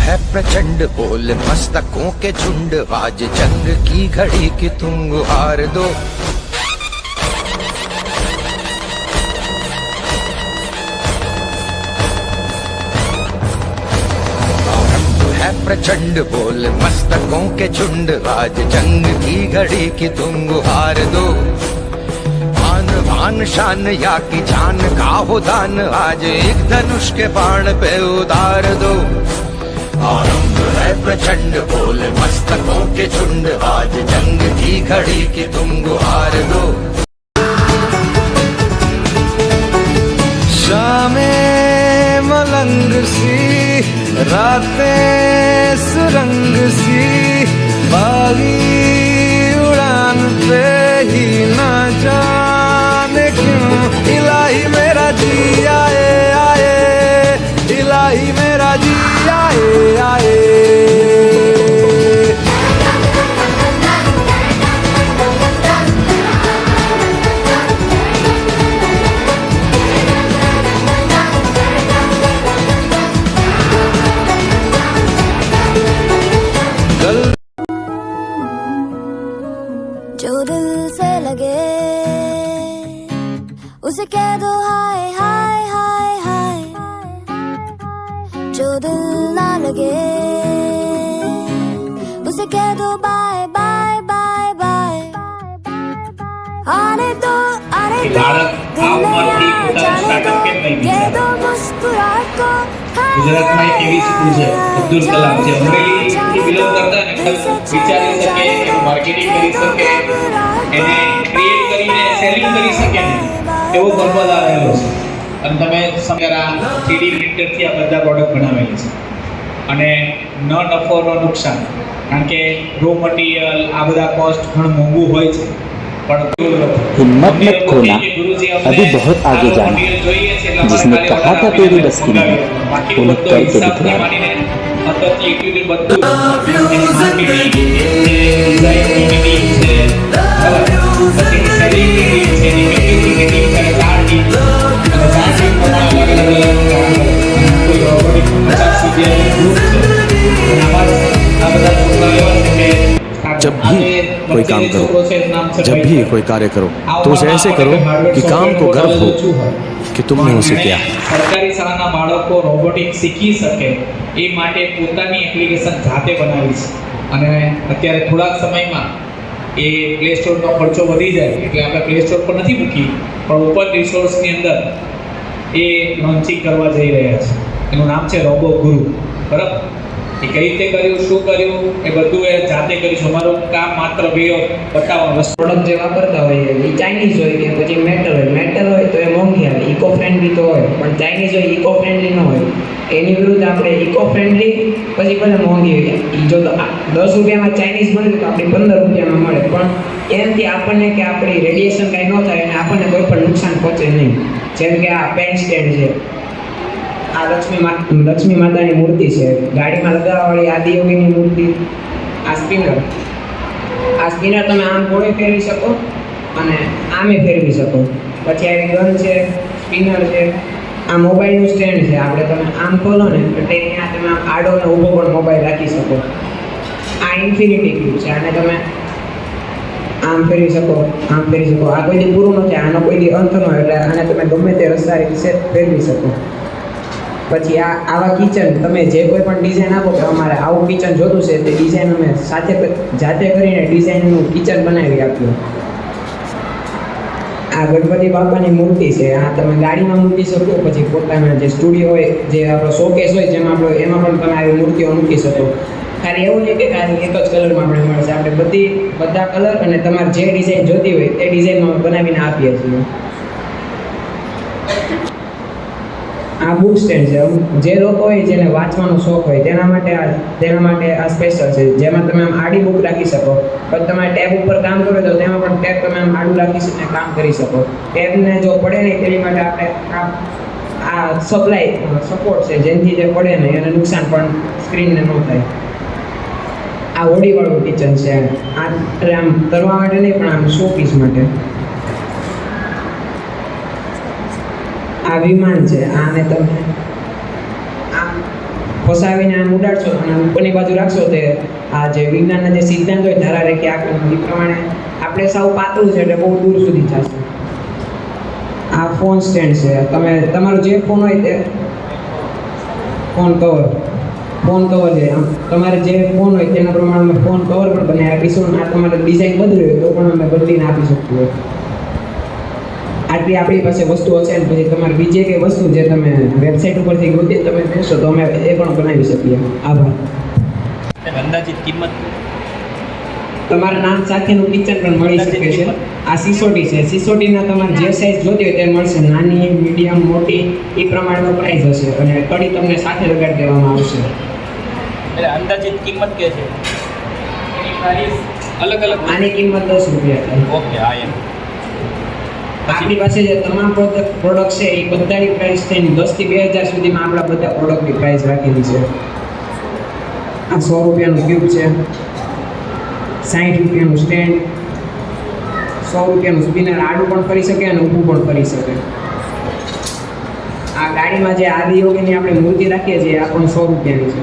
है प्रचंड बोल मस्तकों के झुंड, आज जंग की घड़ी की तुम गुहार दो। है प्रचंड बोल मस्तकों के झुंड, आज जंग की घड़ी की तुम गुहार दो। आन बान शान या की जान का हो दान, आज एक धनुष के बाण पे उतार दो। आरंभ है प्रचंड बोल मस्तकों के झुंड, आज जंग की घड़ी की तुम गुहार दो। शामें मलंग सी, रातें सुरंग सी, बागी उड़ान पे ही ना जाने क्यों इलाही मेरा जी आए आए, इलाही मेरा जी आए आए। जो दिल से लगे उसे कह दो हाय हाय हाय हाय, जो दिल ना लगे उसे कह दो बाय बाय बाय बाय। आने दो दिल आ जाने दो, कह दो मुस्कुराहट को। ગુજરાતમાં એક એવી સ્કૂલ છે અબ્દુલ કલામ, જે અમરેલીથી બિલોંગ કરતા ને વિચારી શકે, એનું માર્કેટિંગ કરી શકે, એને ક્રિએટ કરીને સેલિંગ કરી શકે ને એવો ગર્વ આવેલો છે. અને તમે સમગ્ર 3D પ્રિન્ટરથી આ બધા પ્રોડક્ટ બનાવેલી છે અને ન નફો ન નુકસાન, કારણ કે રો મટીરિયલ આ બધા કોસ્ટ ઘણું મોંઘું હોય છે. हिम्मत मत खोना, अभी बहुत आगे जाना। जिसने कहा था तेरी बस की नहीं, उन्हें करके दिखलाया। जब भी कोई काम करो, जब भी कोई कार्य करो, तो उसे ऐसे करो कि काम को गर्व हो कि तुमने उसे किया। સરકારી શાળાના બાળકો રોબોટિક્સ શીખી શકે એ માટે પોતાની એપ્લિકેશન જાતે બનાવી છે અને અત્યારે થોડાક સમયમાં એ પ્લે સ્ટોરનો ખર્ચો વધી જાય એટલે આપણે પ્લે સ્ટોર પર નથી મૂકી, પણ ઓપન રિસોર્સની અંદર એ લોન્ચિંગ કરવા જઈ રહ્યા છે. એનું નામ છે રોબો ગુરુ. બરાબર, એ કઈ રીતે કર્યું, શું કર્યું, એ બધું એ જાતે કરીશું. અમારું કામ માત્ર બતાવવાનું. પ્રોડક્ટ જે વાપરતા હોય એ ચાઇનીઝ હોય કે પછી મેટલ હોય તો એ મોંઘી આવે, ઇકો ફ્રેન્ડલી તો હોય, પણ ચાઇનીઝ હોય ઇકો ફ્રેન્ડલી ન હોય. એની વિરુદ્ધ આપણે ઇકો ફ્રેન્ડલી પછી ભલે મોંઘી હોય, એ જો 10 રૂપિયામાં ચાઇનીઝ મળે તો આપણી 15 રૂપિયામાં મળે, પણ એનાથી આપણને કે આપણી રેડિયેશન કાંઈ ન થાય અને આપણને કોઈ પણ નુકસાન પહોંચે નહીં. જેમ કે આ પેન સ્ટેન્ડ છે, આ લક્ષ્મી માતાની મૂર્તિ છે, ગાડીમાં લગાવવાવાળી આદિયોગીની મૂર્તિ, આ સ્પિનર તમે આમ ગોળે ફેરવી શકો અને આમે ફેરવી શકો. પછી આવી ગન છે, સ્પિનર છે, આ મોબાઈલનું સ્ટેન્ડ છે, આપણે તમે આમ ખોલો ને એટલે ત્યાં તમે આમ આડો ને ઊભો પણ મોબાઈલ રાખી શકો. આ ઇન્ફિનિટી ક્યુબ છે, આને તમે આમ ફેરવી શકો, આમ ફેરવી શકો. આ કોઈ દી પૂરું નથી, આનો કોઈ દી અંત ન હોય, એટલે આને તમે ગમે તે રસ્તા રીતે ફેરવી શકો. પછી આવા કિચન તમે જે કોઈ પણ ડિઝાઇન આપો કે અમારે આવું કિચન જોતું છે, તે ડિઝાઇન અમે જાતે કરીને ડિઝાઇનનું કિચન બનાવી આપ્યું. આ ગણપતિ બાપાની મૂર્તિ છે, આ તમે ગાડીમાં મૂકી શકો, પછી પોતાના જે સ્ટુડિયો હોય, જે આપણો શોકેસ હોય, જેમાં એમાં પણ તમે આવી મૂર્તિઓ મૂકી શકો. ખાલી એવું નહીં કે ખાલી એક જ કલરમાં આપણે મળશે, આપણે બધા કલર અને તમારે જે ડિઝાઇન જોતી હોય તે ડિઝાઇનમાં બનાવીને આપીએ છીએ. આ બુક સ્ટેન્ડ છે, જે લોકો હોય જેને વાંચવાનો શોખ હોય તેના માટે આ સ્પેશિયલ છે, જેમાં તમે આમ આડી બુક રાખી શકો. પણ તમારે ટેબ ઉપર કામ કરો તો તેમાં પણ ટેબ તમે આમ આડું રાખી કામ કરી શકો. ટેબને જો પડે નહીં તેની માટે આપણે આ સપોર્ટ છે, જેનાથી જે પડે નહીં એને નુકસાન પણ સ્ક્રીનને ન થાય. આ હોડીવાળું કિચન છે, આ આમ કરવા માટે નહીં પણ આમ શો પીસ માટે. આ વિમાન છે, આને તમે ફસાવીને આમ ઉડાડશો અને ઉપરની બાજુ રાખશો તે આ જે વિજ્ઞાનના જે સિદ્ધાંત હોય ધારા રેખી આકૃતિ એ પ્રમાણે આપણે સાવ પાતળું છે એટલે બહુ દૂર સુધી જશે. આ ફોન સ્ટેન્ડ છે. તમે તમારો જે ફોન હોય તે ફોન કવર છે. આમ તમારે જે ફોન હોય તેના પ્રમાણે અમે ફોન કવર પણ બનાવી આપીશું. આ તમારે ડિઝાઇન બદલવી હોય તો પણ અમે બદલીને આપી શકીએ હોય. આટલી આપણી પાસે વસ્તુ હશે ને પછી તમારે બીજી કઈ વસ્તુ જે તમે વેબસાઇટ ઉપરથી ગોતી તમે કહેશો તો અમે એ પણ બનાવી શકીએ. આભાર. અંદાજિત કિંમત તમારા નામ સાથેનું કિચન પણ મળી શકે છે. આ સિસોટી છે. સિસોટીના તમારે જે સાઇઝ જોતી હોય તે મળશે. નાની, મીડિયમ, મોટી એ પ્રમાણનો પ્રાઇસ હશે અને કડી તમને સાથે લગાડી દેવામાં આવશે. એટલે અંદાજિત કિંમત કે છે એની પ્રાઇસ અલગ અલગ. આની કિંમત 10 રૂપિયા છે. ઓકે હા એમ. આપણી પાસે જે તમામ પ્રોડક્ટ છે એ બધાની પ્રાઇસ થઈને 10 થી 2000 સુધીમાં આપણા બધા પ્રોડક્ટની પ્રાઇસ રાખેલી છે. આ 100 રૂપિયાનું ક્યુબ છે, 60 રૂપિયાનું સ્ટેન્ડ, 100 રૂપિયાનું સ્પિનર. આડું પણ ફરી શકે અને ઊભું પણ ફરી શકે. આ ગાડીમાં જે આદિયોગીની આપણે મૂર્તિ રાખીએ છીએ આ પણ 100 રૂપિયાની છે.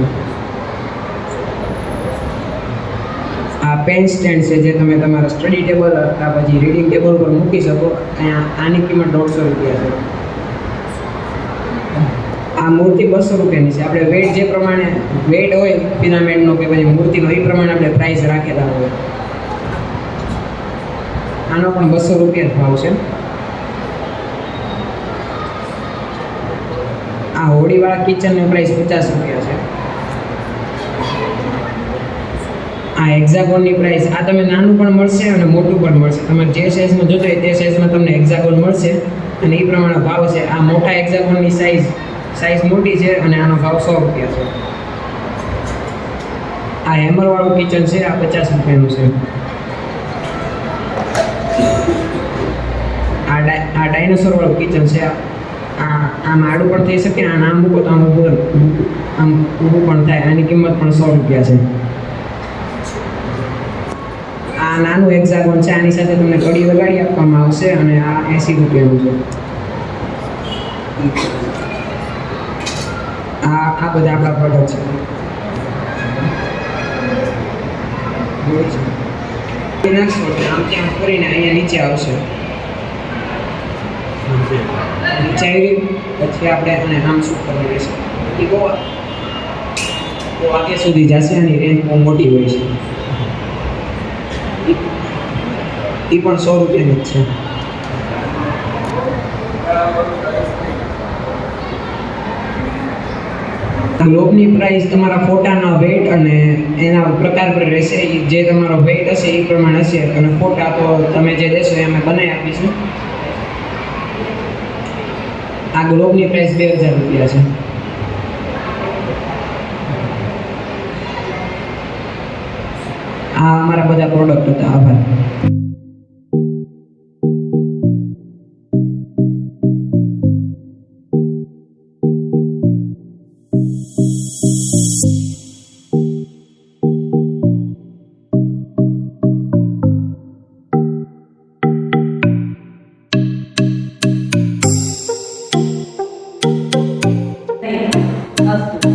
આ પેન સ્ટેન્ડ છે જે તમે તમારા સ્ટડી ટેબલ અથવા પછી રીડિંગ ટેબલ પર મૂકી શકો. આની કિંમત 150 રૂપિયા છે. આ મૂર્તિ 200 રૂપિયાની છે. આપણે વેટ જે પ્રમાણે વેટ હોય પિરામિડનો કે પછી મૂર્તિનો એ પ્રમાણે આપણે પ્રાઇસ રાખેલા હોય. આનો પણ 200 રૂપિયા જ ભાવ છે. આ હોડીવાળા કિચનની પ્રાઇસ 50 રૂપિયા છે. આ હેક્ઝાગોનની પ્રાઇસ આ તમે નાનું પણ મળશે અને મોટું પણ મળશે. તમારે જે સાઇઝમાં જોતો હોય તે સાઇઝમાં તમને હેક્ઝાગોન મળશે અને એ પ્રમાણે ભાવ છે. આ મોટા હેક્ઝાગોનની સાઇઝ મોટી છે અને આનો ભાવ 100 રૂપિયા છે. આ હેમરવાળું કિચન છે. આ 50 રૂપિયાનું છે. આ ડાયનોસોર વાળું કિચન છે. આમ આડું પણ થઈ શકે. આ નામ મૂકો તો આમ ઊભું પણ થાય. આની કિંમત પણ 100 રૂપિયા છે. આ નાનું હેક્ઝાગોન છે. આની સાથે તમને કડી લગાડી આપવામાં આવશે અને આ 80 રૂપિયાનું છે. આ બધા આપણા પ્રોડક્ટ છે. નાખશો આમ ત્યાં ફરીને અહીંયા નીચે આવશે. નીચે આવી પછી આપણે આને આમ શું કરવું રહેશે. એ બહુ આગળ સુધી જશે. આની રેન્જ બહુ મોટી હોય છે. એ પણ 100 રૂપિયાની જ છે. ગ્લોબની પ્રાઇસ તમારા ફોટાના વેટ અને એના પ્રકાર પર રહેશે. જે તમારો વેટ હશે એ પ્રમાણે હશે અને ફોટા તો તમે જે દેશો એ અમે બનાવી આપીશું. આ ગ્લોબની પ્રાઇસ 2000 રૂપિયા છે. આ અમારા બધા પ્રોડક્ટ હતા. આભાર. અસ્તુ.